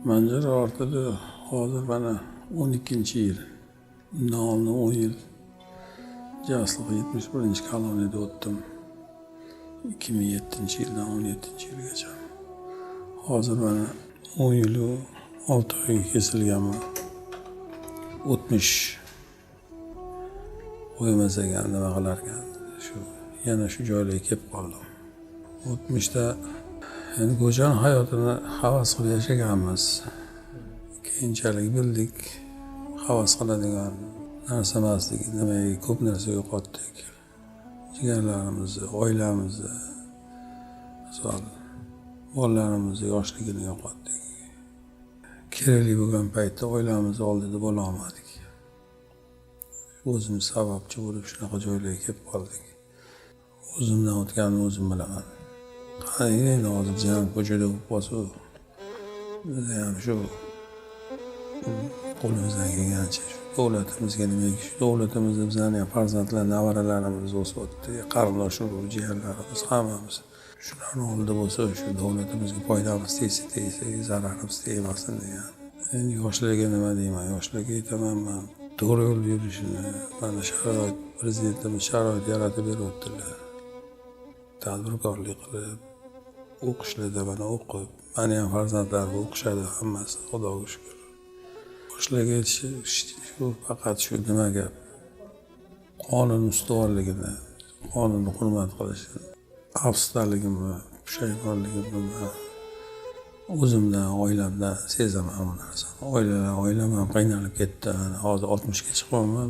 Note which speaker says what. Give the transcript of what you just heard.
Speaker 1: Manzara ortida hozir mana 12-yil. Undan oldin 10 yil jasliq 71-koloniyada o'tdim. 2007-yildan 17-yilgacha. Hozir mana 10 yil 6 oyga kesilganman. O'tmish qo'ymas ekan, nima qilar ekan. Yana shu joylarga kelib qoldim. O'tmishda endi ko'chani hayotini havas qilib yashaganmiz. Keyinchalik bildik, havas qiladigan narsa emasligi, nimaga ko'p narsa yo'qotdik. Jigarlarimizni, oilamizni, misol bolalarimizni yoshligini yo'qotdik. Kerakli bo'lgan paytda oilamizni oldida bo'la olmadik. O'zimiz sababchi bo'lib shunaqa joylarga kelib qoldik. O'zimdan o'tganini o'zim bilaman. Qani endi hozir biz ham ko'chada bo'lib qolsa, biz ham shu qo'limizdan kelgancha davlatimizga nimaiki shu davlatimizda bizlarni ham farzandlar, nevaralarimiz o'syapti, qarindosh urug' jigarlarimiz hammamiz. Shularni oldida bo'lsa, shu davlatimizga foydamiz tegsa, zararimiz tegmasin degan. Endi yoshlarga nima deyman? Yoshlarga aytaman, men to'g'ri yo'lda yurishini, mana sharoit, prezidentimiz sharoit yaratib beryaptilar. Tadbirkorlik qilib, o'qishlarda mana o'qib, meni ham farzandlarim o'qishadi hammasi, Xudoga shukr. Yoshlarga shu faqat shu nima gap? Qonun ustuvorligini, qonunni hurmat qilishni, afsusdaligimni, pushaymonligimni o'zimdan, oilamdan sezaman bu narsani. Oilam ham qiynalib ketdi. Hozir 60 ga chiqyapman.